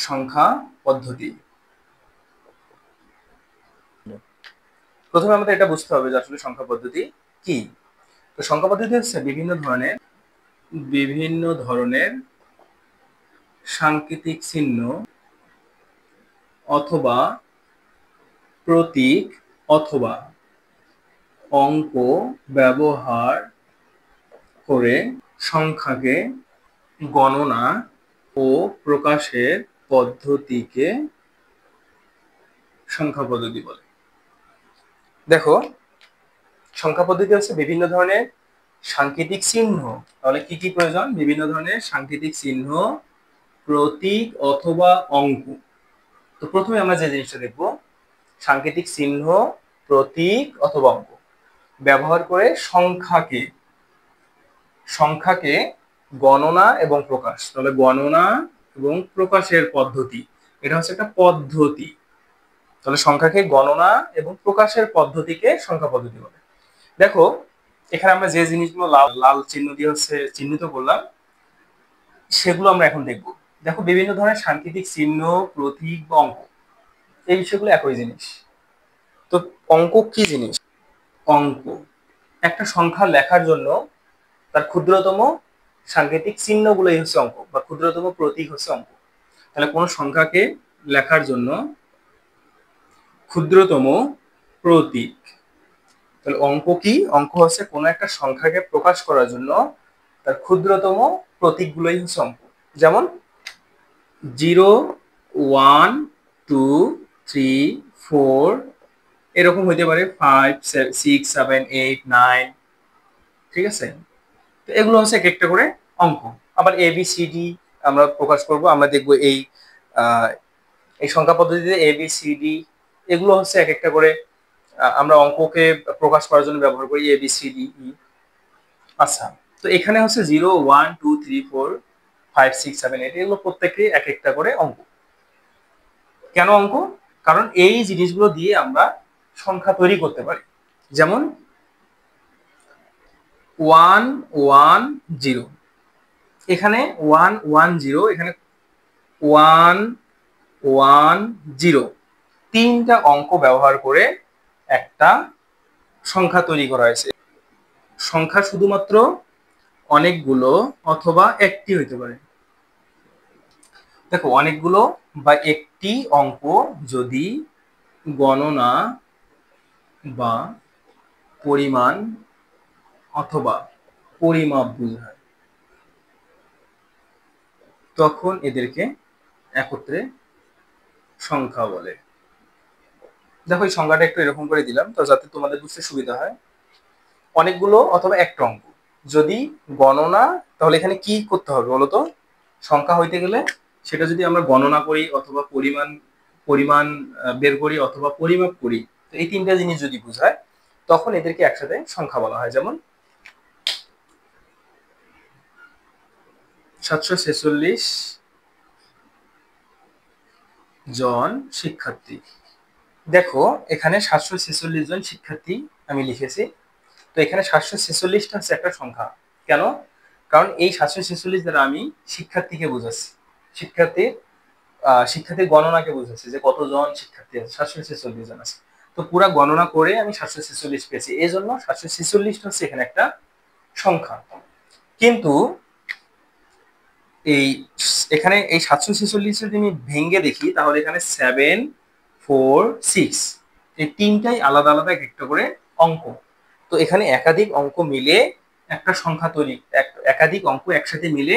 সংখ্যা পদ্ধতি। প্রথমে আমাদের এটা বুঝতে হবে যে আসলে সংখ্যা পদ্ধতি কি। তো সংখ্যা পদ্ধতি হচ্ছে বিভিন্ন ধরনের সাংকেতিক চিহ্ন অথবা প্রতীক অথবা অঙ্ক ব্যবহার করে সংখ্যাকে গণনা ও প্রকাশের পদ্ধতিকে সংখ্যা পদ্ধতি বলে। দেখো, সংখ্যা পদ্ধতি হচ্ছে বিভিন্ন ধরনের সাংকেতিক চিহ্ন। তাহলে কি কি প্রয়োজন? বিভিন্ন ধরনের সাংকেতিক চিহ্ন, প্রতীক অথবা অঙ্ক। তো প্রথমে আমরা যে জিনিসটা দেখব, সাংকেতিক চিহ্ন, প্রতীক অথবা অঙ্ক ব্যবহার করে সংখ্যাকে গণনা এবং প্রকাশ। তাহলে গণনা এবং প্রকাশের পদ্ধতি, এটা হচ্ছে একটা পদ্ধতি। তাহলে সংখ্যাকে গণনা এবং প্রকাশের পদ্ধতিকে সংখ্যা পদ্ধতি বলে। দেখো, এখানে আমরা যে জিনিসগুলো লাল লাল চিহ্ন দিয়ে হচ্ছে চিহ্নিত করলাম, সেগুলো আমরা এখন দেখব। দেখো, বিভিন্ন ধরনের সাংকেতিক চিহ্ন, প্রতীক বা অঙ্ক, এই বিষয়গুলো একই জিনিস। তো অঙ্ক কি জিনিস? অঙ্ক একটা সংখ্যা লেখার জন্য তার ক্ষুদ্রতম সাংকেতিক চিহ্নগুলোই হচ্ছে অঙ্ক, বা ক্ষুদ্রতম প্রতীক হচ্ছে অঙ্ক। তাহলে কোনো সংখ্যাকে লেখার জন্য ক্ষুদ্রতম প্রতীক, তাহলে অঙ্ক কি? অঙ্ক হচ্ছে কোনো একটা সংখ্যাকে প্রকাশ করার জন্য তার ক্ষুদ্রতম প্রতীকগুলোই হচ্ছে অঙ্ক। যেমন 0, 1, 2, 3, 4, এরকম হইতে পারে 5, 6, 7, 8, 9। ঠিক আছে? তো এগুলো হচ্ছে এক একটা করে অঙ্ক। আবার ABCD আমরা প্রকাশ করব, আমরা দেখব এই সংখ্যা পদ্ধতিতে ABCD এগুলো হচ্ছে এক একটা করে আমরা অঙ্ককে প্রকাশ করার জন্য ব্যবহার করি, ABCD E। আচ্ছা, তো এখানে হচ্ছে 0, 1, 2, 3, 4, 5, 6, 7, 8 এগুলো প্রত্যেককে এক একটা করে অঙ্ক। কেন অঙ্ক? কারণ এই জিনিসগুলো দিয়ে আমরা সংখ্যা তৈরি করতে পারি। যেমন 1, 1, 0, এখানে 1, 1, 0, এখানে 1, 1, 0, তিনটা অঙ্ক ব্যবহার করে একটা সংখ্যা তৈরি করা হয়েছে। সংখ্যা শুধুমাত্র অনেকগুলো অথবা একটি হইতে পারে। দেখো, অনেকগুলো বা একটি অঙ্ক যদি গণনা বা পরিমাণ অথবা পরিমাপ বোঝায়, তখন এদেরকে একত্রে সংখ্যা বলে। দেখো, এই সংখ্যাটা একটু এরকম করে দিলাম তো যাতে তোমাদের বুঝতে সুবিধা হয়। অনেকগুলো অথবা একটা অঙ্ক যদি গণনা, তাহলে এখানে কি করতে হবে বলতো? সংখ্যা হইতে গেলে সেটা যদি আমরা গণনা করি অথবা পরিমাণ পরিমাণ বের করি অথবা পরিমাপ করি, তো এই তিনটা জিনিস যদি বোঝায় তখন এদেরকে একসাথে সংখ্যা বলা হয়। যেমন 746 জন শিক্ষার্থী। দেখো, এখানে 746 জন শিক্ষার্থী আমি লিখেছি। তো এখানে 746টা হচ্ছে একটা সংখ্যা। কেন? কারণ এই 746 দ্বারা আমি শিক্ষার্থীকে বোঝাচ্ছি, শিক্ষার্থীর গণনাকে বোঝাচ্ছি যে কতজন শিক্ষার্থী আছে, 746 জন আছে। তো পুরা গণনা করে আমি 746 পেয়েছি, এই জন্য 746টা হচ্ছে এখানে একটা সংখ্যা। কিন্তু এই এখানে এই 746 যদি আমি ভেঙে দেখি, তাহলে এখানে 7, 4, 6 এই তিনটাই আলাদা আলাদা এক একটা করে অঙ্ক। তো এখানে একাধিক অঙ্ক মিলে একটা সংখ্যা তৈরি, একাধিক অঙ্ক একসাথে মিলে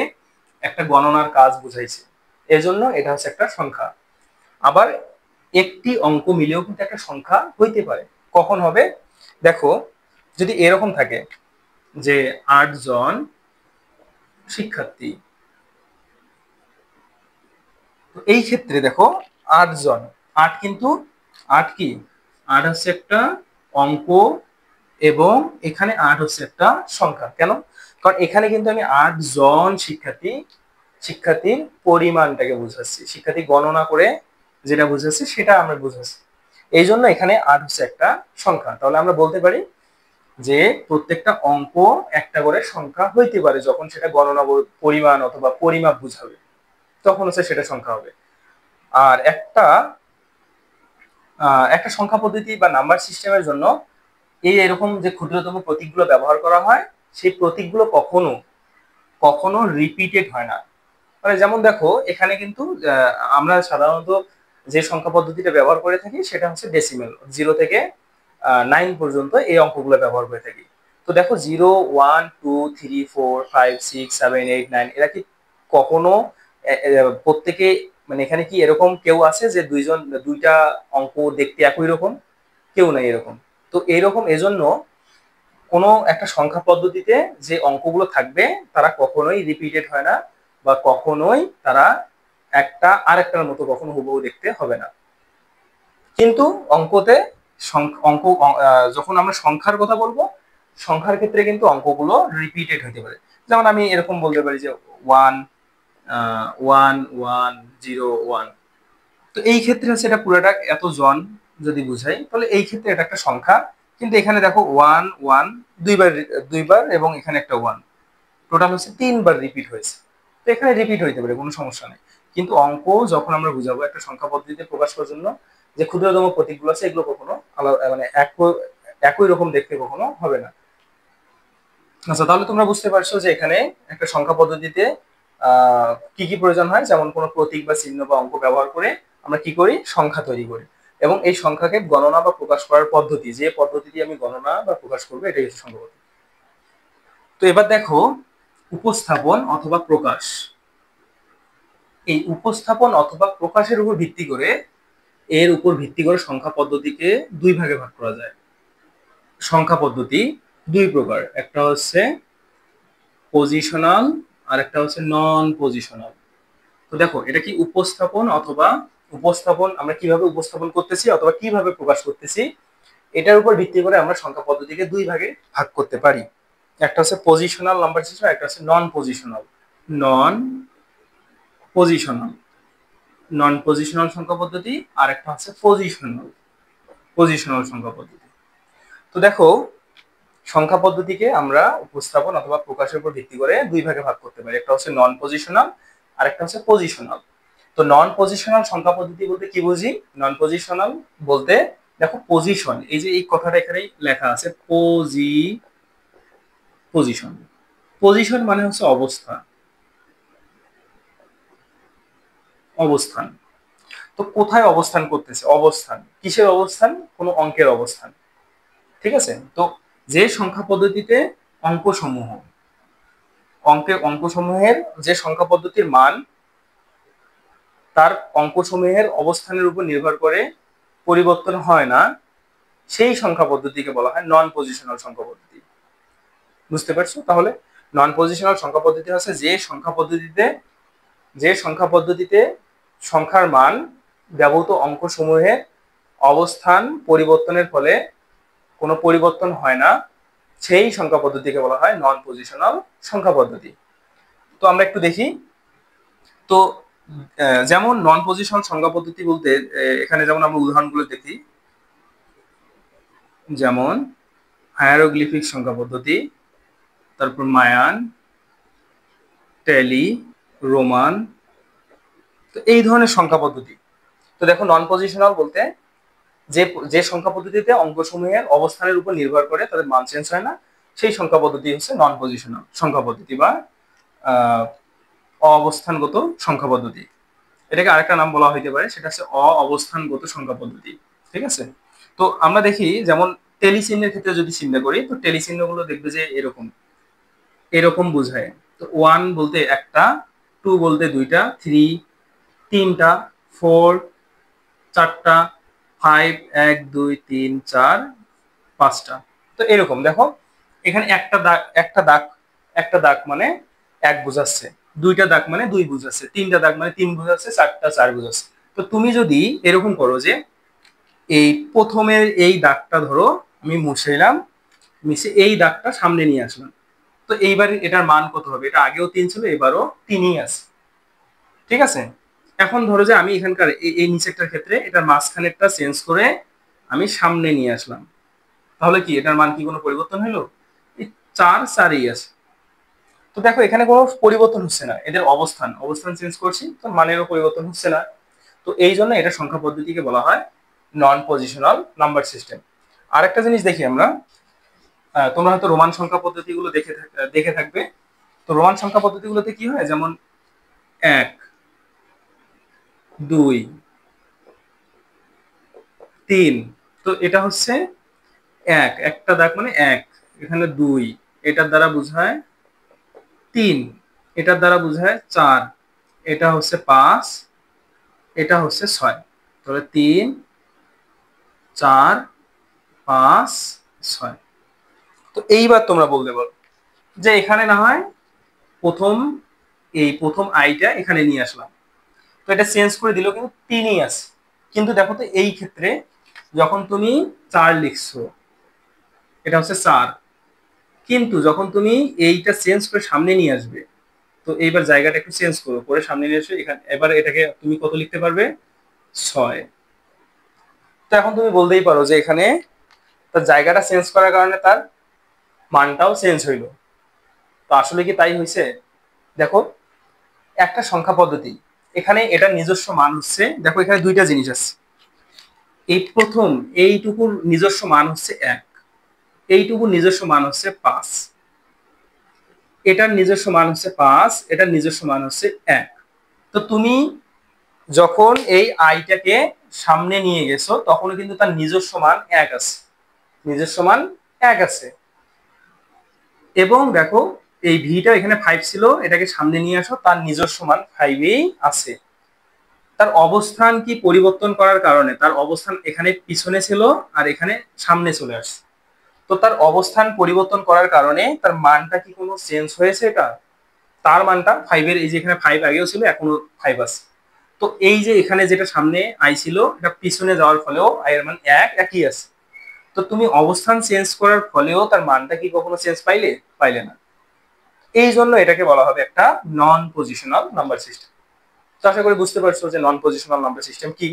একটা গণনার কাজ বুঝাইছে, এজন্য এটা হচ্ছে একটা সংখ্যা। আবার একটি অঙ্ক মিলেও কিন্তু একটা সংখ্যা হইতে পারে। কখন হবে? দেখো, যদি এরকম থাকে যে 8 জন শিক্ষার্থী, তো এই ক্ষেত্রে দেখো 8 জন, 8 কিন্তু 8 কি 8 হচ্ছে একটা অঙ্ক, এবং এখানে 8 হচ্ছে একটা সংখ্যা। কেন? কারণ এখানে কিন্তু আমি 8 জন শিক্ষার্থীর পরিমাণটাকে বুঝাচ্ছি, শিক্ষার্থী গণনা করে যেটা বুঝাচ্ছি সেটা আমরা বুঝাচ্ছি, এই জন্য এখানে 8 হচ্ছে একটা সংখ্যা। তাহলে আমরা বলতে পারি যে প্রত্যেকটা অঙ্ক একটা করে সংখ্যা হইতে পারে, যখন সেটা গণনা পরিমাণ অথবা পরিমাপ বুঝাবে তখন হচ্ছে সেটা সংখ্যা হবে। আর একটা একটা সংখ্যা পদ্ধতি বা নাম্বার সিস্টেমের জন্য এরকম যে ক্ষুদ্রতম প্রতীকগুলো ব্যবহার করা হয়, সেই প্রতীকগুলো কখনো কখনো রিপিটেড হয় না। মানে যেমন দেখো এখানে কিন্তু আমরা সাধারণত যে সংখ্যা পদ্ধতিটা ব্যবহার করে থাকি সেটা হচ্ছে ডেসিমেল, 0 থেকে 9 পর্যন্ত এই অঙ্কগুলো ব্যবহার করে থাকি। তো দেখো 0 1 2 3 4 5 6 7 8 9 এরা কি কখনো প্রত্যেকে, মানে এখানে কি এরকম কেউ আছে যে দুইটা অঙ্ক দেখতে একই রকম? কেউ নাই এরকম। তো এইরকম এজন্য কোনো একটা সংখ্যা পদ্ধতিতে যে অঙ্কগুলো থাকবে তারা কখনোই রিপিটেড হয় না, বা কখনোই তারা একটা আরেকটার মতো কখনো হুবহু দেখতে হবে না। কিন্তু অঙ্কতে অঙ্ক যখন আমরা সংখ্যার কথা বলবো, সংখ্যার ক্ষেত্রে কিন্তু অঙ্কগুলো রিপিটেড হতে পারে। যেমন আমি এরকম বলতে পারি যে 1 1 1 0 1। তো এই ক্ষেত্রে হচ্ছে এটা পুরোটা এত জন যদি বুঝাই তাহলে এই ক্ষেত্রে এটা একটা সংখ্যা। কিন্তু এখানে দেখো 1 1 দুইবার, এবং এখানে একটা 1, টোটাল হচ্ছে 3বার রিপিট হয়েছে। তো এখানে রিপিট হইতে পারে, কোনো সমস্যা নেই। কিন্তু অঙ্ক যখন আমরা বুঝাবো একটা সংখ্যা পদ্ধতিতে প্রকাশ করার জন্য, যে ক্ষুদ্রতম প্রতীকগুলো আছে এগুলো কখনো আলাদা, মানে একই রকম দেখতে কখনো হবে না। আচ্ছা, তাহলে তোমরা বুঝতে পারছো যে এখানে একটা সংখ্যা পদ্ধতিতে কি কি প্রয়োজন হয়, যেমন কোনো প্রতীক বা চিহ্ন বা অঙ্ক ব্যবহার করে আমরা কি করি, সংখ্যা তৈরি করি। এবং এই সংখ্যাকে গণনা বা প্রকাশ করার পদ্ধতি, যে পদ্ধতি দিয়ে আমি গণনা বা প্রকাশ করবো, এটাই হচ্ছে সংখ্যা পদ্ধতি। তো এবার দেখো উপস্থাপন অথবা প্রকাশ। এই উপস্থাপন অথবা প্রকাশের উপর ভিত্তি করে, সংখ্যা পদ্ধতিকে দুই ভাগে ভাগ করা যায়। সংখ্যা পদ্ধতি দুই প্রকার, একটা হচ্ছে পজিশনাল আর একটা হচ্ছে নন পজিশনাল। তো দেখো এটা কি উপস্থাপন অথবা আমরা কিভাবে উপস্থাপন করতেছি অথবা কিভাবে প্রকাশ করতেছি, এটার উপর ভিত্তি করে আমরা সংখ্যা পদ্ধতিকে দুই ভাগে ভাগ করতে পারি। একটা হচ্ছে পজিশনাল নাম্বার সিস্টেম, একটা হচ্ছে নন পজিশনাল। নন পজিশনাল নন পজিশনাল সংখ্যা পদ্ধতি, আর একটা হচ্ছে পজিশনাল সংখ্যা পদ্ধতি। তো দেখো সংখ্যা পদ্ধতিকে আমরা উপস্থাপন অথবা প্রকাশের উপর ভিত্তি করে দুই ভাগে ভাগ করতে পারি, একটা হচ্ছে নন পজিশনাল আর একটা হচ্ছে পজিশনাল। তো নন পজিশনাল সংখ্যা পদ্ধতি বলতে কি বুঝি? নন পজিশনাল বলতে দেখো পজিশন, এই যে এই কথাটা এখানেই লেখা আছে, পজিশন। পজিশন মানে হচ্ছে অবস্থান। তো কোথায় অবস্থান করতেছে? অবস্থান কিসের অবস্থান? কোনো অঙ্কের অবস্থান। ঠিক আছে। তো যে সংখ্যা পদ্ধতিতে অঙ্কসমূহ অঙ্কসমূহের যে সংখ্যা পদ্ধতির মান তার অঙ্কসমূহের অবস্থানের উপর নির্ভর করে পরিবর্তন হয় না, সেই সংখ্যা পদ্ধতিকে বলা হয় নন পজিশনাল সংখ্যা পদ্ধতি। বুঝতে পারছো? তাহলে নন পজিশনাল সংখ্যা পদ্ধতি হচ্ছে যে সংখ্যা পদ্ধতিতে সংখ্যার মান ব্যবহৃত অঙ্কসমূহের অবস্থান পরিবর্তনের ফলে কোনো পরিবর্তন হয় না, সেই সংখ্যা পদ্ধতিকে বলা হয় নন পজিশনাল সংখ্যা পদ্ধতি। তো আমরা একটু দেখি। তো যেমন নন পজিশনাল সংখ্যা পদ্ধতি বলতে এখানে যেমন আমরা উদাহরণগুলো দেখি, যেমন হায়ারোগ্লিফিক সংখ্যা পদ্ধতি, তারপর মায়ান, ট্যালি, রোমান। তো এই ধরনের সংখ্যা পদ্ধতি। তো দেখো নন পজিশনাল বলতে যে যে সংখ্যা পদ্ধতিতে অঙ্কসমূহের অবস্থানের উপর নির্ভর করে তাদের মান চেঞ্জ হয় না, সেই সংখ্যা পদ্ধতি হচ্ছে নন পজিশনাল সংখ্যা পদ্ধতি বা অবস্থানগত সংখ্যা পদ্ধতি। এটাকে আরেকটা নাম বলা হইতে পারে, সেটা হচ্ছে অবস্থানগত সংখ্যা পদ্ধতি। ঠিক আছে। তো আমরা দেখি যেমন টেলি চিহ্নের ক্ষেত্রে যদি চিন্তা করি, তো টেলি চিহ্নগুলো দেখবে যে এরকম এরকম বোঝায়। তো 1 বলতে একটা, 2 বলতে দুইটা, 3 তিনটা, 4 চারটা, 5 1 2 3 4 5টা। তো এরকম দেখো এখানে একটা দাগ মানে এক বোঝাচ্ছে, দুইটা দাগ মানে দুই বোঝাচ্ছে, তিনটা দাগ মানে তিন বোঝাচ্ছে, চারটা চার বোঝাচ্ছে। তো তুমি যদি এরকম করো যে এই প্রথমের এই দাগটা ধরো আমি মুছাইলাম, মিশে এই দাগটা সামনে নিয়ে আসলাম, তো এইবার এটার মান কত হবে? এটা আগেও 3 ছিল, এবারও 3ই আছে। ঠিক আছে। এখন ধরো যে আমি এখানকার এই নিচেরটার ক্ষেত্রে এটার মাঝখানেরটা চেঞ্জ করে আমি সামনে নিয়ে আসলাম, তাহলে কি এটার মান কি কোনো পরিবর্তন হলো? এই 4 4ই আছে। তো দেখো এখানে কোনো পরিবর্তন হচ্ছে না, এদের অবস্থান চেঞ্জ করছি, তো মানেরও পরিবর্তন হচ্ছে না। তো এই জন্য এটা সংখ্যা পদ্ধতিকে বলা হয় নন পজিশনাল নাম্বার সিস্টেম। আরেকটা জিনিস দেখি আমরা, তোমরা হয়তো রোমান সংখ্যা পদ্ধতিগুলো দেখে থাকবে। তো রোমান সংখ্যা পদ্ধতিগুলোতে কি হয়, যেমন 1 2 3, তো এটা হচ্ছে একটা দাগ মানে 1, এখানে 2, এটার দ্বারা বোঝায় 3, এটার দ্বারা বোঝায় 4, এটা হচ্ছে 5, এটা হচ্ছে 6। তাহলে 3 4 5 6। তো এইবার তোমরা বলতে পারো যে এখানে না হয় প্রথম আইটা এখানে নিয়ে আসলাম, তো এটা চেঞ্জ করে দিলেও কিন্তু 3ই আছে। কিন্তু দেখো তো এই ক্ষেত্রে যখন তুমি 4 লিখছো, এটা হচ্ছে 4, কিন্তু যখন তুমি এইটা চেঞ্জ করে সামনে নিয়ে আসবে, তো এইবার জায়গাটা একটু চেঞ্জ করো, করে সামনে নিয়ে এসে এখানে এবার এটাকে তুমি কত লিখতে পারবে, 6। তো এখন তুমি বলতেই পারো যে এখানে তার জায়গাটা চেঞ্জ করার কারণে তার মানটাও চেঞ্জ হইলো। তো আসলে কি তাই হয়েছে? দেখো, একটা সংখ্যা পদ্ধতি, এখানে এটা নিজস্ব মান হচ্ছে, দেখো এখানে দুইটা জিনিস আছে। এই প্রথম এইটুকুর নিজস্ব মান হচ্ছে 1, এইটুকুর নিজস্ব মান হচ্ছে 5, এটার নিজস্ব মান হচ্ছে 5, এটার নিজস্ব মান হচ্ছে 1। তো তুমি যখন এই আইটাকে সামনে নিয়ে গেছো তখনও কিন্তু তার নিজস্ব মান 1 আছে, নিজস্ব মান 1 আছে। এবং দেখো এই ভিটা এখানে 5 ছিল, এটাকে সামনে নিয়ে আসো, তার নিজস্ব মান 5ই আছে। তার অবস্থান কি পরিবর্তন করার কারণে তার অবস্থান এখানে পিছনে ছিল আর এখানে সামনে চলে আসছে। তো তার অবস্থান পরিবর্তন করার কারণে তার মানটা কি কোনো চেঞ্জ হয়েছে? এটা তার মানটা 5 এর, এই যে এখানে 5 আগেও ছিল এখনো 5 আছে। তো এই যে এখানে যেটা সামনে আই ছিল, এটা পিছনে যাওয়ার ফলেও আই এর মান একই আছে। তো তুমি অবস্থান চেঞ্জ করার ফলেও তার মানটা কি কখনো চেঞ্জ পাইলে না। এই জন্য এটাকে বলা হবে একটা নন পজিশনাল নাম্বার সিস্টেম। তো আশা করি বুঝতে পারছো যে নন পজিশনাল নাম্বার সিস্টেম কি।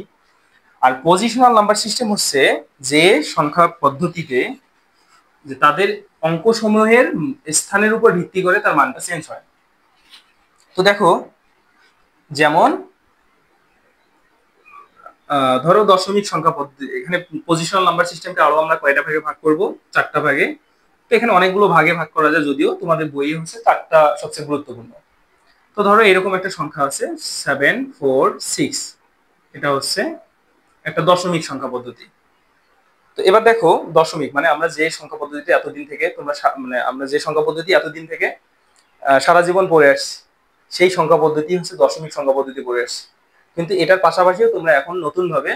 আর পজিশনাল নাম্বার সিস্টেম হচ্ছে যে সংখ্যা পদ্ধতিতে যে তাদের অঙ্ক সমূহের স্থানের উপর ভিত্তি করে তার মানটা চেঞ্জ হয়। তো দেখো, যেমন ধরো দশমিক সংখ্যা পদ্ধতি, এখানে পজিশনাল নাম্বার সিস্টেমকে আরো আমরা কয়টা ভাগে ভাগ করব, 4টা ভাগে। তো এখানে অনেকগুলো ভাগে ভাগ করা যায়, যদিও তোমাদের বইয়ে হচ্ছে 4টা সবচেয়ে গুরুত্বপূর্ণ। তো ধরো এরকম একটা সংখ্যা আছে 746, এটা হচ্ছে একটা দশমিক সংখ্যা পদ্ধতি। তো এবার দেখো, দশমিক মানে আমরা যে সংখ্যা পদ্ধতিতে এতদিন থেকে আমরা যে সংখ্যা পদ্ধতি এতদিন থেকে সারা জীবন পড়ে আসছি, সেই সংখ্যা পদ্ধতি হচ্ছে দশমিক সংখ্যা পদ্ধতি পড়ে আসছি। কিন্তু এটার পাশাপাশিও তোমরা এখন নতুন ভাবে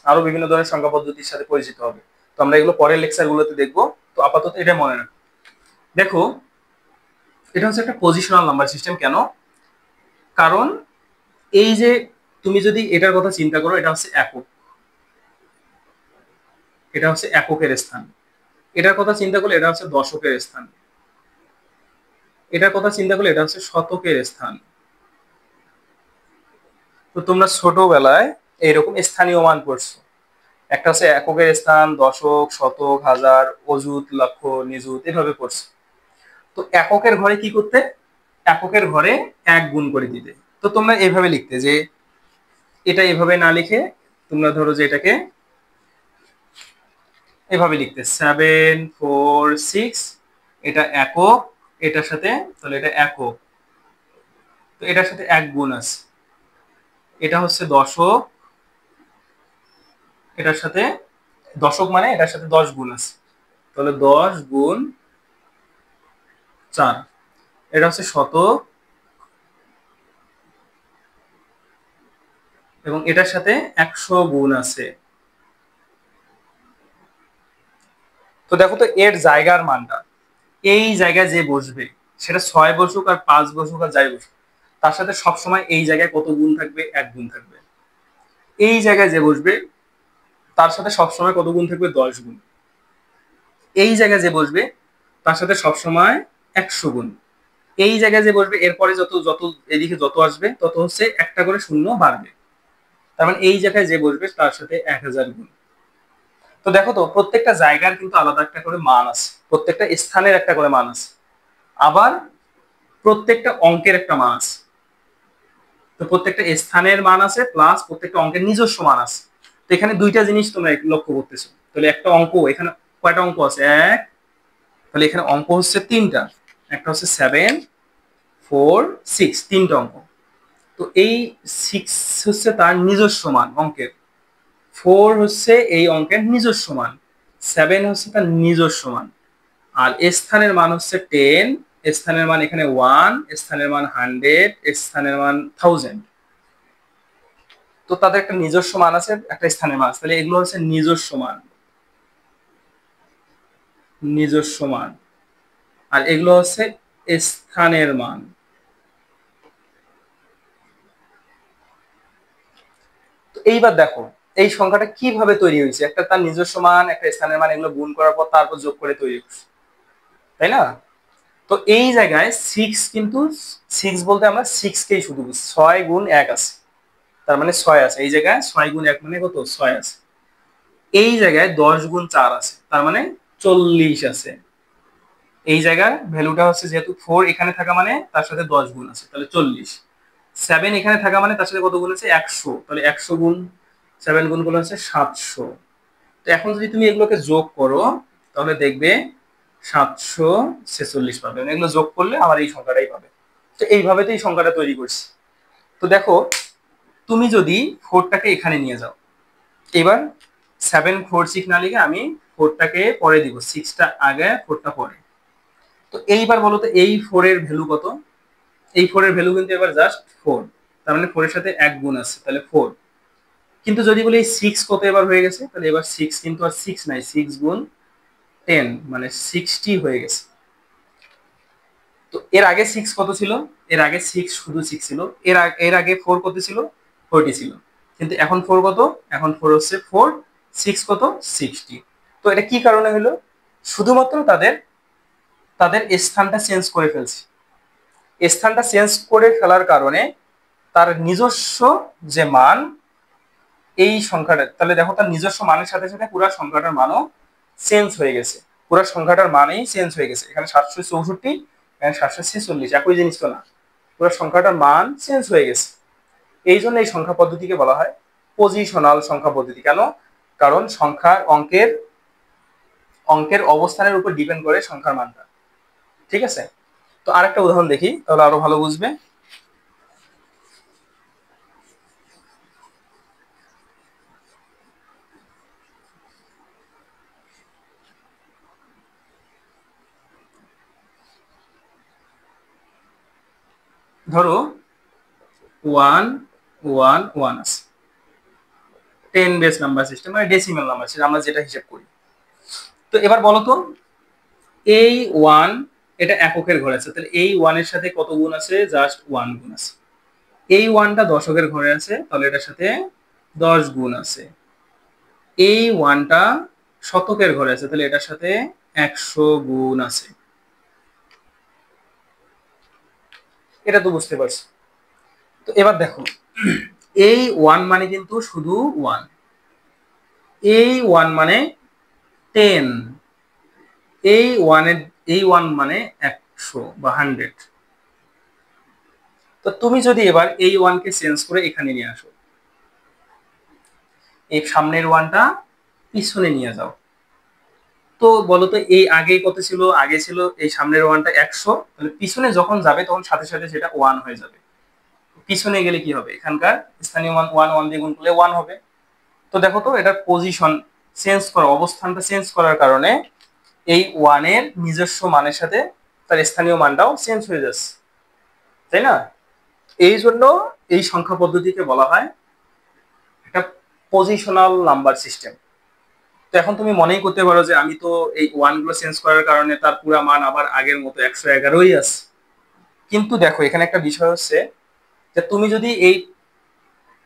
আরো বিভিন্ন ধরনের সংখ্যা পদ্ধতির সাথে পরিচিত হবে। তো আমরা এগুলো পরের লেকচার গুলোতে দেখবো। তো আপাতত এটা মনে রাখো। দেখো, এটা হচ্ছে একটা পজিশনাল নাম্বার সিস্টেম। কেন? কারণ এই যে তুমি যদি এটার কথা চিন্তা করো, এটা হচ্ছে একক, এটা হচ্ছে এককের স্থান। এটার কথা চিন্তা করলে এটা হচ্ছে দশকের স্থান। এটার কথা চিন্তা করলে এটা হচ্ছে শতকের স্থান। তো তোমরা ছোটবেলায় এইরকম স্থানীয় মান পড়ছো, একটা হচ্ছে এককের স্থান, দশক, শতক, হাজার, অযুত, লক্ষ, নিযুত, এভাবে পড়ছো। তো এককের ঘরে কি করতে? এককের ঘরে 1 গুণ করে দিতে। তো তোমরা এভাবে লিখতে যে এটা এভাবে না লিখে তোমরা ধরো যে এটাকে এভাবে লিখতে 746, এটা একক, এটার সাথে, তাহলে এটা একক, তো এটার সাথে 1 গুণ আছে। এটা হচ্ছে দশক, এটার সাথে দশক মানে এটার সাথে 10 গুণ আছে, তাহলে 10 গুণ 4। এটা হচ্ছে শতক, এবং এটার সাথে 100 গুণ আছে। তো দেখো তো এর জায়গার মানটা, এই জায়গায় যে বসবে সেটা 6 বসুক আর 5 বসুক আর যাই বসুক, তার সাথে সবসময় এই জায়গায় কত গুণ থাকবে? 1 গুণ থাকবে। এই জায়গায় যে বসবে তার সাথে সবসময় কত গুণ থাকবে? 10 গুণ। এই জায়গায় যে বসবে তার সাথে সবসময় 100 গুণ। এই জায়গায় যে বসবে এরপরে যত যত এদিকে যত আসবে তত হচ্ছে একটা করে শূন্য বাড়বে। তার মানে এই জায়গায় যে বসবে তার সাথে 1000 গুণ। তো দেখো তো প্রত্যেকটা জায়গার কিন্তু আলাদা একটা করে মান আছে, প্রত্যেকটা স্থানের একটা করে মান আছে, আবার প্রত্যেকটা অঙ্কের একটা মান আছে। তো তো প্রত্যেকটা স্থানের মান আছে প্লাস প্রত্যেকটা অঙ্কের নিজস্ব মান আছে। তো এখানে দুইটা জিনিস তোমরা লক্ষ্য করতেছো। তাহলে একটা অঙ্ক এখানে কয়টা অঙ্ক আছে? এক, তাহলে এখানে অঙ্ক হচ্ছে তিনটা। একটা হচ্ছে 7, 4, 6, তিনটা অঙ্ক। তো এই 6 হচ্ছে তার নিজস্ব মান অঙ্কের, 4 হচ্ছে এই অঙ্কের নিজস্ব মান, 7 হচ্ছে তার নিজস্ব মান, আর স্থানের মান হচ্ছে 10, স্থানের মান এখানে 1, স্থানের মান 100, স্থানের মান 1000। তো তাদের একটা নিজস্ব মান আছে, একটা স্থানের মান আছে, তাহলে এগুলো হচ্ছে নিজস্ব মান, নিজস্ব মান। আর এগুলো হচ্ছে স্থানের মান। তো এইবার দেখো এই সংখ্যাটা কিভাবে তৈরি হয়েছে, একটা তার নিজস্ব মান একটা স্থানের মান এগুলো গুণ করার পর তারপর যোগ করে তৈরি হচ্ছে, তাই না? তো এই জায়গায় 6 কিন্তু 6 বলতে আমরা 6 কেই শুধু বুঝি, 6 গুণ 1 আছে, তার মানে 6 আছে। এই জায়গায় 6 গুণ 1 মানে কত? 6 আছে। এই জায়গায় 10 গুণ 4 আছে, তার মানে 40 আছে। এই জায়গার ভ্যালুটা হচ্ছে যেহেতু 4 এখানে থাকা মানে তার সাথে 10 গুণ আছে, তাহলে 40। 7 এখানে থাকা মানে তার সাথে কত গুণ আছে? 100, তাহলে 100 গুণ 7 গুণ করলে হচ্ছে 700। তো এখন যদি তুমি এগুলোকে যোগ করো তাহলে দেখবে 746 পাবে, মানে এগুলো যোগ করলে আমার এই সংখ্যাটাই পাবে। তো এইভাবে তো এই সংখ্যাটা তৈরি করছি। তো দেখো তুমি যদি 4টাকে এখানে নিয়ে যাও, এবার 7 4 6 না লিখে আমি 4টাকে পরে দিব, 6টা আগে 4টা পরে। তো এইবার বলো তো এই 4 এর ভ্যালু কত? এই 4 এর ভ্যালু কিন্তু এবার জাস্ট 4, তার মানে 4 এর সাথে 1 গুণ আছে, তাহলে 4। কিন্তু যদি বলি এই 6 কত এবার হয়ে গেছে, তাহলে এবার 6 কিন্তু আর 6 নাই, 6 গুণ 10 মানে 60 হয়ে গেছে। তো এর আগে 6 কত ছিল? এর আগে 6 শুধু 6 ছিল। এর আগে 4 কত ছিল? 40 ছিল। কিন্তু এখন 4 কত? এখন 4 হচ্ছে 4, 6 কত? 60। তো এটা কি কারণে হলো? শুধুমাত্র তাদের তাদের স্থানটা চেঞ্জ করে ফেলছে। স্থানটা চেঞ্জ করে ফেলার কারণে তার নিজস্ব যে মান এই সংখ্যাটা, তাহলে দেখো তার নিজস্ব মানের সাথে সাথে পুরো সংখ্যাটার মানও চেঞ্জ হয়ে গেছে, পুরো সংখ্যাটার মানেই চেঞ্জ হয়ে গেছে। এখানে 764, এখানে 746, একই জিনিস তো না, পুরো সংখ্যাটার মান চেঞ্জ হয়ে গেছে। এই জন্য এই সংখ্যা পদ্ধতিকে বলা হয় পজিশনাল সংখ্যা পদ্ধতি। কেন? কারণ সংখ্যার অঙ্কের অঙ্কের অবস্থানের উপর ডিপেন্ড করে সংখ্যার মানটা। ঠিক আছে? তো আরেকটা উদাহরণ দেখি তাহলে আরো ভালো বুঝবে। ধরো 1 1 1 আছে, 10 বেস নাম্বার সিস্টেম মানে ডেসিমাল নাম্বার সিস্টেম, আমরা যেটা হিসাব করি। তো এবার বলো তো এই 1 এটা এককের ঘরে আছে, তাহলে এই 1 এর সাথে কত গুণ আছে? জাস্ট 1 গুণ আছে। এই 1টা দশকের ঘরে আছে, তাহলে এটার সাথে 10 গুণ আছে। এই 1টা শতকের ঘরে আছে, তাহলে এটার সাথে 100 গুণ আছে। এটা তো বুঝতে পারছো। তো এবার দেখো এই 1 মানে কিন্তু শুধু 1, এই 1 মানে 10, এই 1 মানে 100 বা 100। তো তুমি যদি এবার এই 1 কে চেঞ্জ করে এখানে নিয়ে আসো, এই সামনের 1টা পিছনে নিয়ে যাও, তো বলো তো এই আগে কত ছিল? আগে ছিল এই সামনের 1টা 100, তাহলে পিছনে যখন যাবে তখন সাথে সাথে সেটা 1 হয়ে যাবে। পিছনে গেলে কি হবে? এখানকার স্থানীয় মান 1 1 দিয়ে গুণ করলে 1 হবে। তো দেখো তো এটার পজিশন চেঞ্জ করা, অবস্থানটা চেঞ্জ করার কারণে এই 1 এর নিজস্ব মানের সাথে তার স্থানীয় মানটাও চেঞ্জ হয়ে যাচ্ছে, তাই না? এই জন্য এই সংখ্যা পদ্ধতিকে বলা হয় একটা পজিশনাল নাম্বার সিস্টেম। তো এখন তুমি মনেই করতে পারো যে আমি তো এই 1 গুলো চেঞ্জ করার কারণে তার পুরো মান আবার আগের মতো 111ই আছে। কিন্তু দেখো এখানে একটা বিষয় হচ্ছে যে তুমি যদি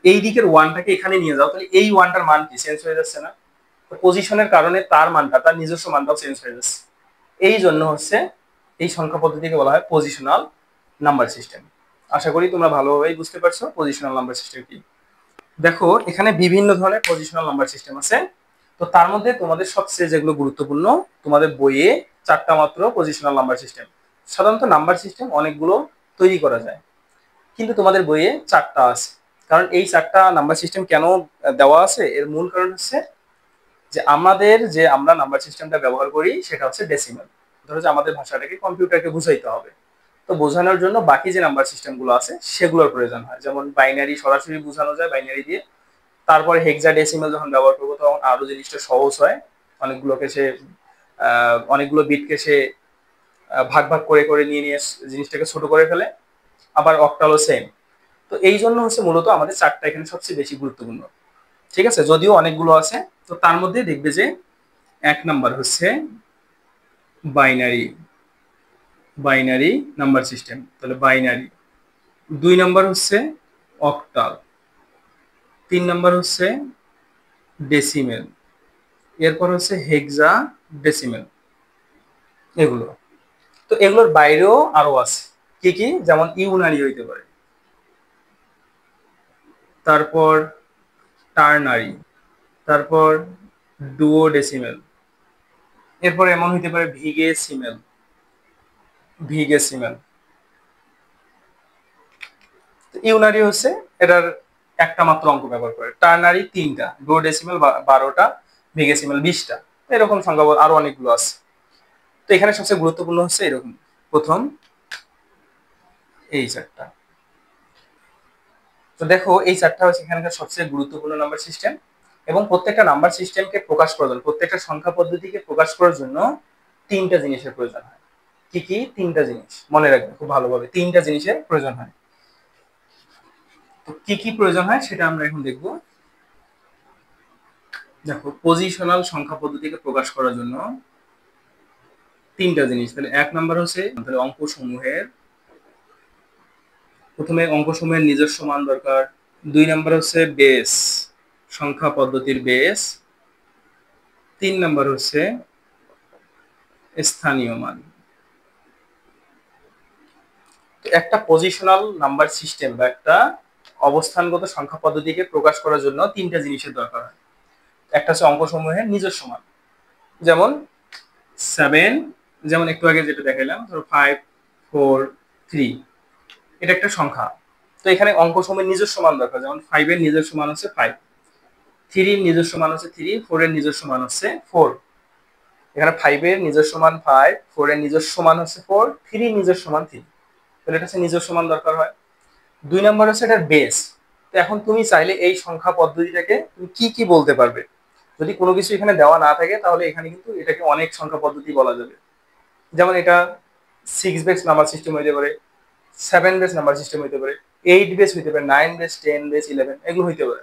এই দিকের 1টাকে এখানে নিয়ে যাও, তাহলে এই 1টার মান কি চেঞ্জ হয়ে যাচ্ছে না? তো পজিশনের কারণে তার মানটা, তার নিজস্ব মানটাও চেঞ্জ হয়ে যাচ্ছে। এই জন্য হচ্ছে এই সংখ্যা পদ্ধতিকে বলা হয় পজিশনাল নাম্বার সিস্টেম। আশা করি তোমরা ভালোভাবেই বুঝতে পারছো পজিশনাল নাম্বার সিস্টেম কি। দেখো এখানে বিভিন্ন ধরনের পজিশনাল নাম্বার সিস্টেম আছে। তো তার মধ্যে তোমাদের সবচেয়ে যেগুলো গুরুত্বপূর্ণ, তোমাদের বইয়ে 4টা মাত্র পজিশনাল নাম্বার সিস্টেম। সাধারণত নাম্বার সিস্টেম অনেকগুলো তৈরি করা যায়। কিন্তু তোমাদের বইয়ে 4টা আছে। কারণ এই 4টা নাম্বার সিস্টেম কেন দেওয়া আছে, এর মূল কারণ হচ্ছে যে আমরা নাম্বার সিস্টেমটা ব্যবহার করি সেটা হচ্ছে ডেসিমাল। ধরো যে আমাদের ভাষাটাকে কম্পিউটারকে বুঝাইতে হবে, তো বোঝানোর জন্য বাকি যে নাম্বার সিস্টেমগুলো আছে সেগুলোর প্রয়োজন হয়। যেমন বাইনারি সরাসরি বোঝানো যায় বাইনারি দিয়ে, তারপরে হেক্সাডেসিমাল যখন ব্যবহার করবো তখন আরো জিনিসটা সহজ হয়। অনেকগুলো বিটকে সে ভাগ ভাগ করে করে নিয়ে নিয়ে জিনিসটাকে ছোট করে ফেলে। আবার অক্টালও সেম। তো এই জন্য হচ্ছে মূলত আমাদের 4টা এখানে সবচেয়ে বেশি গুরুত্বপূর্ণ। ঠিক আছে, যদিও অনেকগুলো আছে, তো তার মধ্যে দেখবে যে 1 নাম্বার হচ্ছে বাইনারি বাইনারি নাম্বার সিস্টেম, তাহলে বাইনারি। 2 নাম্বার হচ্ছে অক্টাল। 3 নাম্বার হচ্ছে ডেসিমেল। এরপর হচ্ছে হেক্সা ডেসিমেল। এগুলো, তো এগুলোর বাইরেও আরো আছে। কি কি? যেমন ইউনারি হইতে পারে, তারপর টার্নারি, তারপর ডুওডেসিমেল, এরপর এমন হইতে পারে ভিগেসিমেল। ইউনারি হচ্ছে এটার একটা মাত্র অঙ্ক ব্যবহার করে, টার্নারি 3টা, ডুওডেসিমেল 12টা, ভিগেসিমেল 20টা। এরকম সংখ্যা আরো অনেকগুলো আছে। তো এখানে সবচেয়ে গুরুত্বপূর্ণ হচ্ছে এরকম, প্রথম এই 4টা। তো দেখো এই 4টা হচ্ছে এখানকার সবচেয়ে গুরুত্বপূর্ণ নাম্বার সিস্টেম। এবং প্রত্যেকটা নাম্বার সিস্টেমকে প্রকাশ করার জন্য, প্রত্যেকটা সংখ্যা পদ্ধতিকে প্রকাশ করার জন্য 3টা জিনিসের প্রয়োজন হয়। কি কি? 3টা জিনিস মনে রাখবে খুব ভালোভাবে, 3টা জিনিসের প্রয়োজন হয়। তো কি কি প্রয়োজন হয় সেটা আমরা এখন দেখবো। দেখো, পজিশনাল সংখ্যা পদ্ধতিকে প্রকাশ করার জন্য 3টা জিনিস। তাহলে 1 নাম্বার হচ্ছে তাহলে প্রথমে অঙ্কসমূহের নিজস্ব মান দরকার। 2 নাম্বার হচ্ছে বেস, সংখ্যা পদ্ধতির বেস। 3 নাম্বার হচ্ছে স্থানীয় মান। একটা পজিশনাল নাম্বার সিস্টেম বা একটা অবস্থানগত সংখ্যা পদ্ধতিকে প্রকাশ করার জন্য 3টা জিনিসের দরকার হয়। একটা হচ্ছে অঙ্কসমূহের নিজস্ব মান, যেমন 7, যেমন একটু আগে যেটা দেখাইলাম, ধরো 5, 4, 3, এটা একটা সংখ্যা। তো এখানে অঙ্কসমূহের নিজস্ব মান দরকার, যেমন 5 এর নিজস্ব মান হচ্ছে 5, 3 এর নিজস্ব মান হচ্ছে 3, 4 এর নিজস্ব মান হচ্ছে 4। এখানে 5 এর নিজস্ব মান 5, 4 এর নিজস্ব মান হচ্ছে 4, 3 এর নিজস্ব মান 3। তাহলে এটা হচ্ছে নিজস্ব মান দরকার হয়। 2 নাম্বার হচ্ছে এটার বেস। তো এখন তুমি চাইলে এই সংখ্যা পদ্ধতিটাকে তুমি কি কি বলতে পারবে। যদি কোনো কিছু এখানে দেওয়া না থাকে তাহলে এখানে কিন্তু এটাকে অনেক সংখ্যা পদ্ধতি বলা যাবে। যেমন এটা 6 বেস নাম্বার সিস্টেম হইতে পারে, 7 বেস নাম্বার সিস্টেম হইতে পারে, 8 বেস হইতে পারে, 9 বেস, 10 বেস, 11, এগুলো হইতে পারে।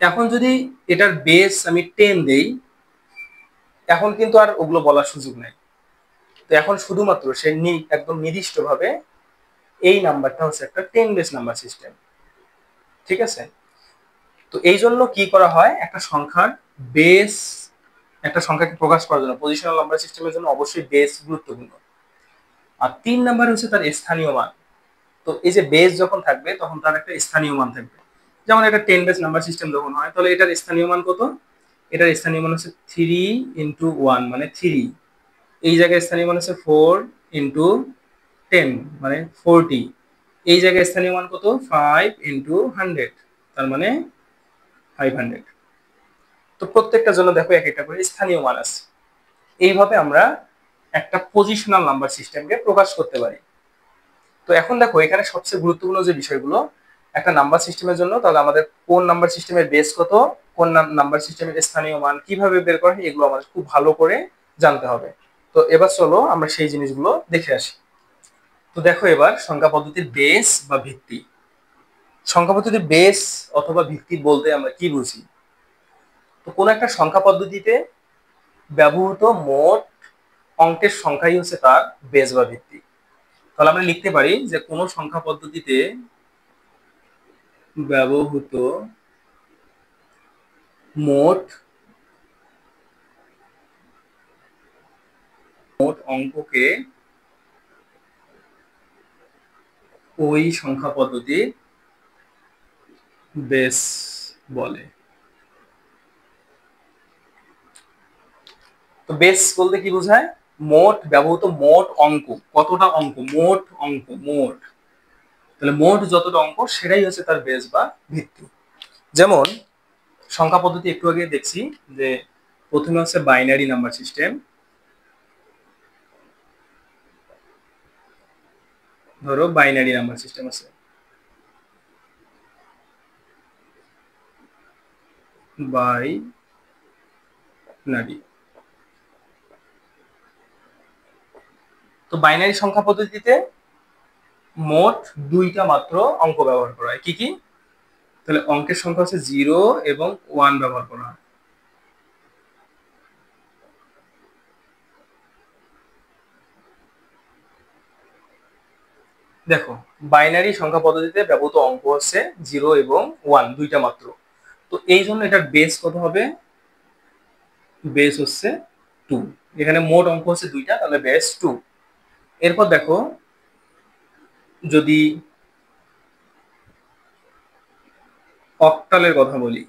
এখন যদি এটার বেস আমি 10 দেই, এখন কিন্তু আর ওগুলো বলার সুযোগ নাই। তো এখন শুধুমাত্র সে একদম নির্দিষ্টভাবে এই নাম্বারটা হচ্ছে একটা 10 বেস নাম্বার সিস্টেম। ঠিক আছে, তো এই জন্য কি করা হয়, একটা সংখ্যার বেস, একটা সংখ্যাকে প্রকাশ করার জন্য পজিশনাল নাম্বার সিস্টেমের জন্য অবশ্যই বেস গুরুত্বপূর্ণ। আর 3 নাম্বার হচ্ছে তার স্থানীয় মান। তো এই যে বেস যখন থাকবে তখন তার একটা স্থানীয় মান থাকবে। যেমন এটা 10 বেস নাম্বার সিস্টেম যখন হয়, তাহলে এটার স্থানীয় মান কত? এটার স্থানীয় মান হচ্ছে 3 ইন্টু 1 মানে 3। এই জায়গায় স্থানীয় মান হচ্ছে 4 ইন্টু 10 মানে 40। এই জায়গায় স্থানীয় মান কত? 5 ইন্টু 100 তার মানে 500। তো প্রত্যেকটার জন্য দেখো এক একটা করে স্থানীয় মান আছে। এইভাবে আমরা একটা পজিশনাল নাম্বার সিস্টেমকে প্রকাশ করতে পারি। তো এখন দেখো এখানে সবচেয়ে গুরুত্বপূর্ণ যে বিষয়গুলো একটা নাম্বার সিস্টেমের জন্য, তাহলে আমাদের কোন নাম্বার সিস্টেমের বেস কত, কোন নাম্বার সিস্টেমের স্থানীয় মান কিভাবে বের করা হয়, এগুলো আমাদের খুব ভালো করে জানতে হবে। তো এবার চলো আমরা সেই জিনিসগুলো দেখে আসি। তো দেখো এবার সংখ্যা পদ্ধতির বেস বা ভিত্তি। সংখ্যা পদ্ধতির বেস অথবা ভিত্তি বলতে আমরা কি বুঝি? তো কোন একটা সংখ্যা পদ্ধতিতে ব্যবহৃত মোট অঙ্কের সংখ্যাই হচ্ছে তার বেস বা ভিত্তি। তাহলে আমরা লিখতে পারি যে কোন সংখ্যা পদ্ধতিতে ব্যবহৃত মোট অঙ্ককে ওই সংখ্যা পদ্ধতির বেস বলে। তো বেস বলতে কি বোঝায়? মোট ব্যবহৃত মোট অঙ্ক, কতটা অঙ্ক, মোট অঙ্ক, মোট, তাহলে মোট যতটা অঙ্ক সেটাই হচ্ছে তার বেস বা ভিত্তি। যেমন সংখ্যা পদ্ধতি একটু আগে দেখছি যে প্রথমে হচ্ছে বাইনারি নাম্বার সিস্টেম। ধরো বাইনারি নাম্বার সিস্টেম আছে, বাইনারি। তো বাইনারি সংখ্যা পদ্ধতিতে মোট দুইটা মাত্র অঙ্ক ব্যবহার করা হয়। কি কি? তাহলে অঙ্কের সংখ্যা হচ্ছে 0 এবং 1 ব্যবহার করা হয়। দেখো, বাইনারি সংখ্যা পদ্ধতিতে ব্যবহৃত অঙ্ক হচ্ছে 0 এবং 1 দুইটা মাত্র। তো এই জন্য এটার বেস কত হবে? বেস হচ্ছে 2। এখানে মোট অঙ্ক হচ্ছে দুইটা, তাহলে বেস 2। এরপর দেখো, যদি অক্টালের কথা বলি,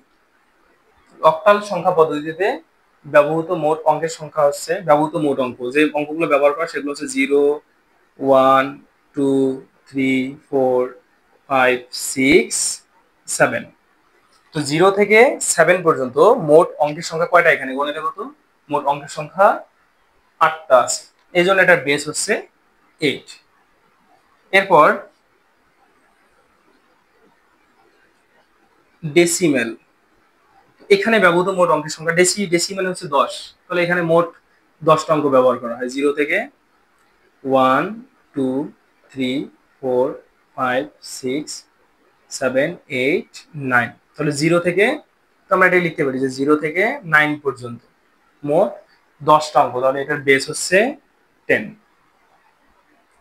অক্টাল সংখ্যা পদ্ধতিতে ব্যবহৃত মোট অঙ্কের সংখ্যা হচ্ছে, ব্যবহৃত মোট অঙ্ক যে অঙ্কগুলো ব্যবহার করা সেগুলো হচ্ছে 0, 1, 2, 3, 4, 5, 6, 7। তো 0 থেকে 7 পর্যন্ত মোট অঙ্কের সংখ্যা কয়টা? এখানে গণে দেখো তো, মোট অঙ্কের সংখ্যা 8টা আছে, এই জন্য এটার বেস হচ্ছে 8। এরপর ডেসিমেল, এখানে ব্যবহৃত মোট অঙ্কের সংখ্যা, ডেসিমেল হচ্ছে 10, তাহলে এখানে মোট 10টা অঙ্ক ব্যবহার করা হয়। 0 থেকে 1, 2, 3, 4, 5, 6, 7, 8, 9। তাহলে 0 থেকে, তো আমরা এটা লিখতে পারি যে 0 থেকে 9 পর্যন্ত মোট 10টা অঙ্ক, তাহলে এটার বেস হচ্ছে 10।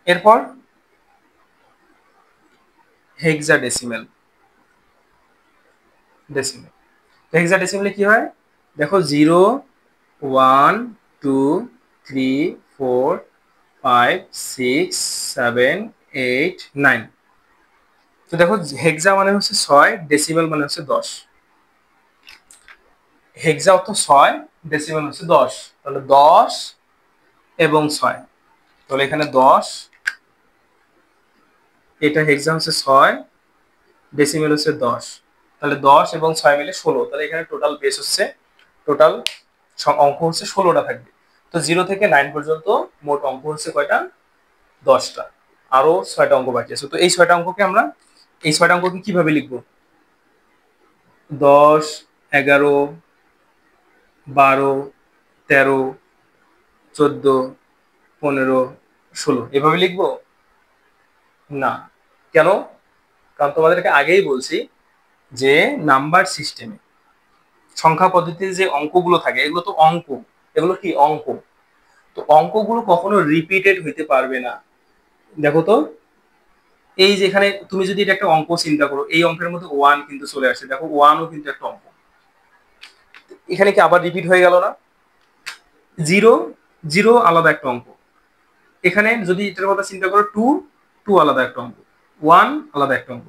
এরপর হেক্সাডেসিমেল, ডেসিমেল, হেক্সাডেসিমেলে কি হয়? দেখো 0, 1, 2, 3, 4, 5, 6, 7, 8, 9। তো দেখো, হেক্সা মানে হচ্ছে 6, ডেসিমেল মানে হচ্ছে 10। হেক্সা অর্থ 6, ডেসিমেল হচ্ছে 10, তাহলে 10 এবং 6, তাহলে এখানে 10, এটা হেক্সা হচ্ছে 6, ডেসিমেল হচ্ছে 10, তাহলে 10 এবং 6 মিলে 16, তাহলে এখানে টোটাল বেস হচ্ছে, টোটাল অঙ্ক হচ্ছে 16টা থাকবে। তো 0 থেকে 9 পর্যন্ত মোট অঙ্ক হচ্ছে কয়টা? 10টা। আরো 6টা অঙ্ক বাকি আছে। তো এই 6টা অঙ্ককে আমরা, এই 6টা অঙ্ককে কিভাবে লিখবো? 10, 11, 12, 13, 14, 15, 16 এভাবে লিখবো না। কেন? কারণ তোমাদেরকে আগেই বলছি যে নাম্বার সিস্টেমে, সংখ্যা পদ্ধতিতে যে অঙ্কগুলো থাকে এগুলো তো অঙ্ক, এগুলো কি অঙ্ক, তো অঙ্কগুলো কখনো রিপিটেড হইতে পারবে না। দেখো তো, এই যেখানে তুমি যদি এটা একটা অঙ্ক চিন্তা করো, এই অঙ্কের মধ্যে 1 কিন্তু চলে আসে, দেখো 1ও কিন্তু একটা অঙ্ক, এখানে কি আবার রিপিট হয়ে গেল না? 0, 0 আলাদা একটা অঙ্ক, এখানে যদি এটার কথা চিন্তা করো 2, 2 আলাদা একটা অঙ্ক, 1 আলাদা একটা অঙ্ক,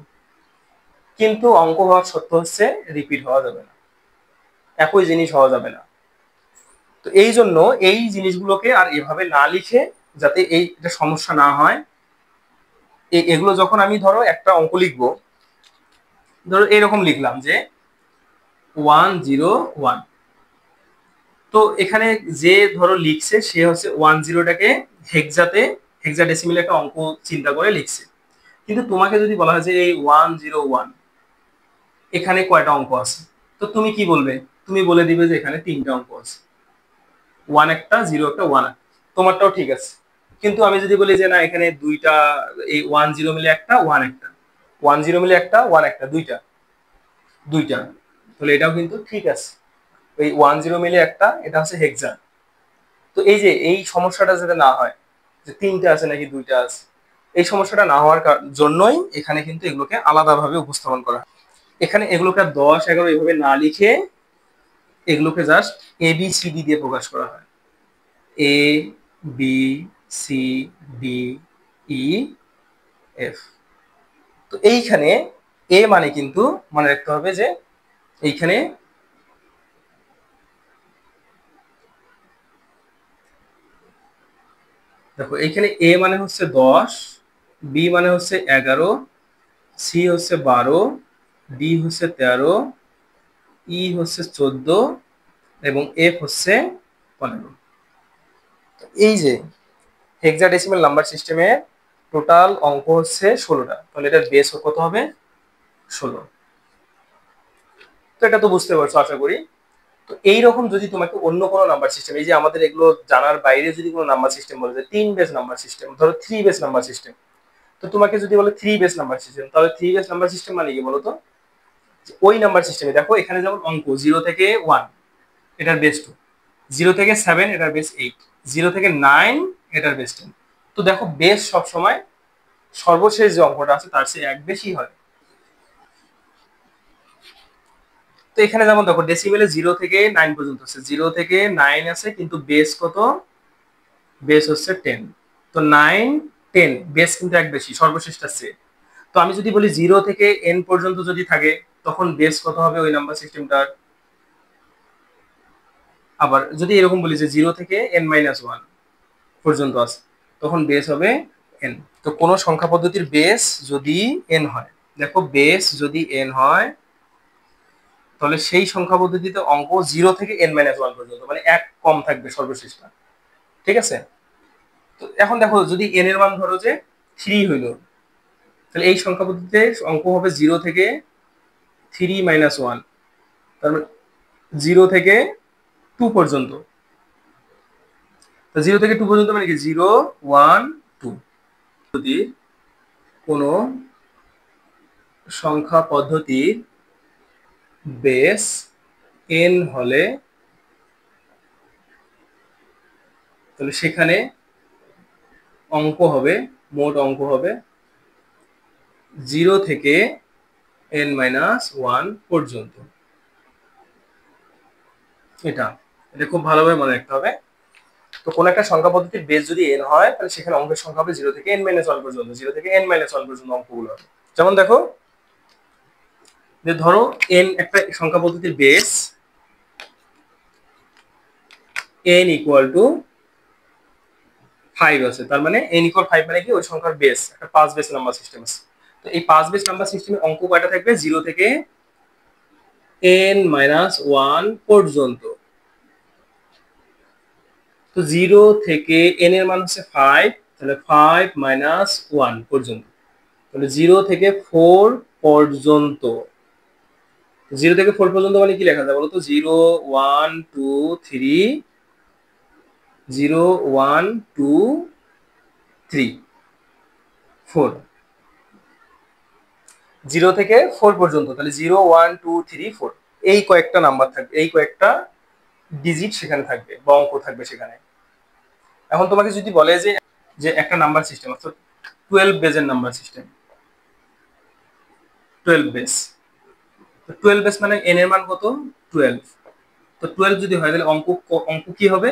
কিন্তু অঙ্ক হওয়ার সত্য হচ্ছে রিপিট হওয়া যাবে না, একই জিনিস হওয়া যাবে না। তো এই জন্য এই জিনিসগুলোকে আর এভাবে না লিখে, যাতে এই এটা সমস্যা না হয়, এগুলো যখন আমি ধরো একটা অঙ্ক লিখবো, ধরো এরকম লিখলাম যে 101, তো এখানে যে ধরো লিখছে সে হচ্ছে 10টাকে হেক্সাতে, হেক্সাডেসিমেলে একটা অঙ্ক চিন্তা করে লিখছে, কিন্তু তোমাকে যদি বলা হয় যে এই 101 এখানে কয়টা অঙ্ক আছে, তো তুমি কি বলবে? তুমি বলে দিবে যে এখানে 3টা অঙ্ক আছে, 1 একটা, 0 একটা, 1 একটা, তোমারটাও ঠিক আছে। কিন্তু আমি যদি বলি যে না, এখানে দুইটা, এই 10 মিলে একটা, 1 একটা, 10 মিলে একটা, 1 একটা, দুইটা, দুইটা, তাহলে এটাও কিন্তু ঠিক আছে। এই 10 মিলে একটা, এটা হচ্ছে হেক্সা। তো এই যে এই সমস্যাটা যাতে না হয় যে 3টা আছে নাকি 2টা আছে, এই সমস্যাটা না হওয়ার জন্যই এখানে কিন্তু এগুলোকে আলাদাভাবে উপস্থাপন করা হয়। এখানে এগুলোকে 10, 11 এভাবে না লিখে এগুলোকে জাস্ট ABCD দিয়ে প্রকাশ করা হয়, ABCDEF। তো এইখানে এ মানে কিন্তু মনে রাখতে হবে যে এইখানে দেখো এইখানে এ মানে হচ্ছে 10, বি মানে হচ্ছে 11, সি হচ্ছে 12, ডি হচ্ছে 13, ই হচ্ছে 14 এবং এফ হচ্ছে 15। এই যে হেক্সাডেসিমাল নাম্বার সিস্টেমে টোটাল অঙ্ক হচ্ছে 16টা, তাহলে এটার বেস কত হবে? 16। তো এটা তো বুঝতে পারছো আশা করি। তো এইরকম যদি তোমাকে অন্য কোনো নাম্বার সিস্টেম, এই যে আমাদের এগুলো জানার বাইরে যদি কোনো নাম্বার সিস্টেম বলে যে 3 বেস নাম্বার সিস্টেম, ধরো 3 বেস নাম্বার সিস্টেম, তো তোমাকে যদি বলে 3 বেস নাম্বার সিস্টেম, তাহলে 3 বেস নাম্বার সিস্টেম মানে কি বলতো? ওই নাম্বার সিস্টেমে দেখো এখানে যেমন অঙ্ক 0 থেকে 1 এটার বেস 2, 0 থেকে 7 এটার বেস 8, 0 থেকে 9 এটার বেস 10। তো দেখো বেস সবসময় সর্বশেষ যে অঙ্কটা আছে তার চেয়ে এক বেশি হয়। তো এখানে যেমন দেখো ডেসিমেলে 0 থেকে 9 পর্যন্ত আছে, 0 থেকে 9 আছে কিন্তু বেস কত? বেস হচ্ছে 10। তো 9 10 বেস কিন্তু এক বেশি, সর্বশেষটা চেয়ে। তো আমি যদি বলি 0 থেকে n পর্যন্ত যদি থাকে তখন বেস কত হবে ওই নাম্বার সিস্টেমটার? আবার যদি এরকম বলি যে 0 থেকে n-1 পর্যন্ত আছে তখন বেস হবে n। তো কোন সংখ্যা পদ্ধতির বেস যদি n হয়, দেখো বেস যদি n হয় তাহলে সেই সংখ্যা পদ্ধতিতে অঙ্ক 0 থেকে n-1 পর্যন্ত, মানে এক কম থাকবে সর্বশেষটা। ঠিক আছে? তো এখন দেখো যদি n এর মান ধরো যে 3 হইলো, তাহলে এই সংখ্যা পদ্ধতিতে অঙ্ক হবে 0 থেকে 3-1, তার মানে 0 থেকে 2 পর্যন্ত। তো 0 থেকে 2 পর্যন্ত মানে কি 0 1 2। যদি কোনো সংখ্যা পদ্ধতির বেস n হলে তাহলে সেখানে অঙ্ক হবে, মোট অঙ্ক হবে 0 থেকে n-1 পর্যন্ত। এটা এটা খুব ভালোভাবে মনে রাখতে হবে। তো কোন একটা সংখ্যা পদ্ধতির বেস যদি n হয় তাহলে সেখানে অঙ্কের সংখ্যা হবে 0 থেকে n-1 পর্যন্ত, 0 থেকে n-1 পর্যন্ত অঙ্কগুলো হবে। যেমন দেখো যে ধরো n একটা সংখ্যা পদ্ধতির বেস n ইকুয়াল টু 5 আছে, তার মানে n ইকুয়াল 5 মানে কি ওই সংখ্যার বেস একটা 5 বেস নাম্বার সিস্টেম আছে। তো এই 5 বেস নাম্বার সিস্টেমে অঙ্ক কয়টা থাকবে? 0 থেকে n-1 পর্যন্ত। তো 0 থেকে n এর মান হচ্ছে 5, তাহলে 5-1 পর্যন্ত, তাহলে 0 থেকে 4 পর্যন্ত। 0 থেকে 4 পর্যন্ত মানে কি লেখা যায় বলতো? 0 1 2 3, 0 1 2 3 4, 0 থেকে 4 পর্যন্ত, তাহলে 0 1 2 3 4 এই কয়েকটা নাম্বার থাকবে, এই কয়েকটা ডিজিট সেখানে থাকবে বা অঙ্ক থাকবে সেখানে। এখন তোমাকে যদি বলে যে যে একটা নাম্বার সিস্টেম অর্থাৎ 12 বেজের নাম্বার সিস্টেম, 12 বেস। তো 12 বেস মানে n এর মান কত? 12। তো 12 যদি হয় তাহলে অঙ্ক অঙ্ক কি হবে?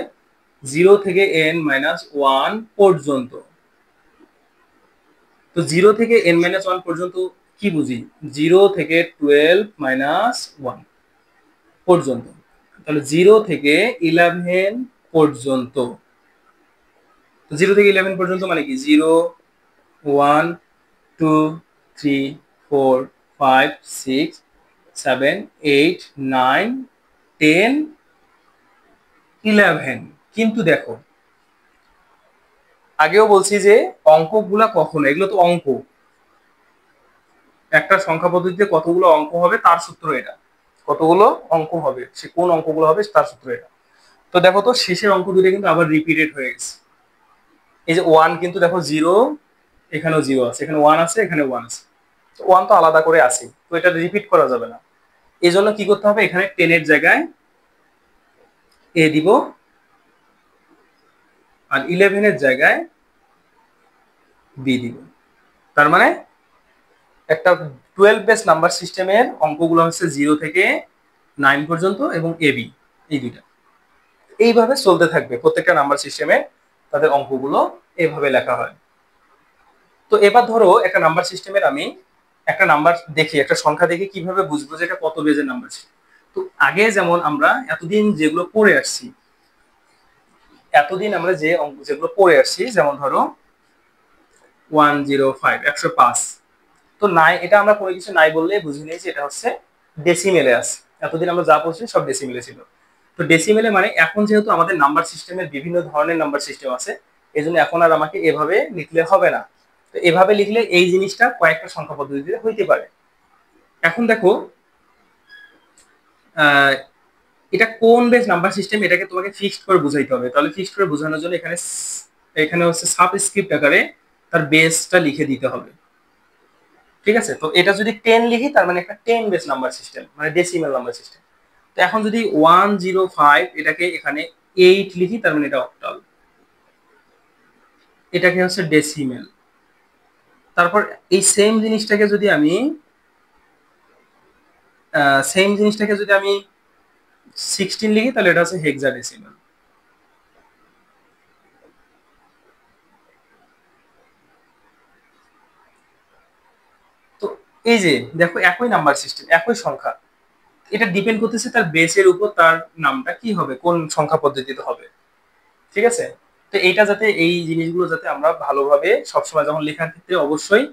0 থেকে n-1 পর্যন্ত। তো 0 থেকে n-1 পর্যন্ত কি বুঝি? 0 থেকে 12-1 পর্যন্ত, তাহলে 0 থেকে 11 পর্যন্ত। তো 0 থেকে 11 পর্যন্ত মানে কি 0 1 2 3 4 5 6 7 8 9 10 11। কিন্তু দেখো আগেও বলছি যে অঙ্কগুলা কখনো, এগুলো তো অঙ্ক, একটা সংখ্যা পদ্ধতিতে কতগুলো অঙ্ক হবে তার সূত্র এটা, কতগুলো অঙ্ক হবে সে কোন অঙ্কগুলো হবে তার সূত্র এটা। তো দেখো তো শেষের অঙ্ক দুটো কিন্তু আবার রিপিটেড হয়ে গেছে। এই যে 1 কিন্তু দেখো 0, এখানেও 0 আছে, এখানে 1 আছে, এখানে 1 আছে, 1 তো আলাদা করে আছে, তো এটা রিপিট করা যাবে না। এই জন্য কি করতে হবে? এখানে 10 এর জায়গায় এ দিব আর 11 এর জায়গায় বি দিব। তার মানে একটা 12 বেস নাম্বার সিস্টেমের অঙ্কগুলো হচ্ছে 0 থেকে 9 পর্যন্ত এবং এবি, এই দুইটা এইভাবে চলতে থাকবে প্রত্যেকটা নাম্বার সিস্টেমে, তাদের অঙ্কগুলো এইভাবে লেখা হয়। তো এবার ধরো একটা নাম্বার সিস্টেমের আমি একটা নাম্বার দেখি, একটা সংখ্যা দেখি, কিভাবে বুঝবো যে এটা কত বেজের নাম্বার সিস্টেম? তো আগে যেমন আমরা এতদিন যেগুলো পড়ে আসছি এতদিন আমরা যে অঙ্ক যেগুলো পড়ে আসছি, যেমন ধরো 105 105, তো নাই এটা আমরা কোনো কিছু নাই বললে বুঝে নিয়েছি এটা হচ্ছে ডেসিমেলে আছে। এতদিন আমরা যা পড়ছি সব ডেসিমেলে ছিল। তো ডেসিমেলে মানে এখন যেহেতু আমাদের নাম্বার সিস্টেমের বিভিন্ন ধরনের নাম্বার সিস্টেম আছে, এই জন্য এখন আর আমাকে এভাবে লিখলে হবে না। তো এভাবে লিখলে এই জিনিসটা কয়েকটা সংখ্যা পদ্ধতিতে হইতে পারে। এখন দেখো এটা কোন বেস নাম্বার সিস্টেম, এটাকে তোমাকে ফিক্সড করে বুঝাইতে হবে। তাহলে ফিক্সড করে বোঝানোর জন্য এখানে এখানে হচ্ছে সাবস্ক্রিপ্ট আকারে তার বেসটা লিখে দিতে হবে। ঠিক আছে, তো এটা যদি 10 লিখি তার মানে একটা 10 বেস নাম্বার সিস্টেম, মানে ডেসিমেল নাম্বার সিস্টেম। তো এখন যদি 105 এটাকে এখানে 8 লিখি তার মানে এটা অক্টাল, এটাকে হচ্ছে ডেসিমেল। তারপর এই সেম জিনিসটাকে যদি আমি 16 লিখি তাহলে এটা হচ্ছে হেক্সাডেসিমেল। তো এই যে দেখো একই নাম্বার সিস্টেম, একই সংখ্যা, এটা ডিপেন্ড করতেছে তার বেসের উপর তার নামটা কি হবে, কোন সংখ্যা পদ্ধতিতে হবে। ঠিক আছে, তো এইটা যাতে এই জিনিসগুলো যাতে আমরা ভালোভাবে সবসময় যখন লেখার ক্ষেত্রে অবশ্যই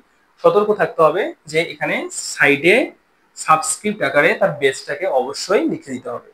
সতর্ক থাকতে হবে যে এখানে সাইডে সাবস্ক্রিপ্ট আকারে তার বেসটাকে অবশ্যই লিখে দিতে হবে।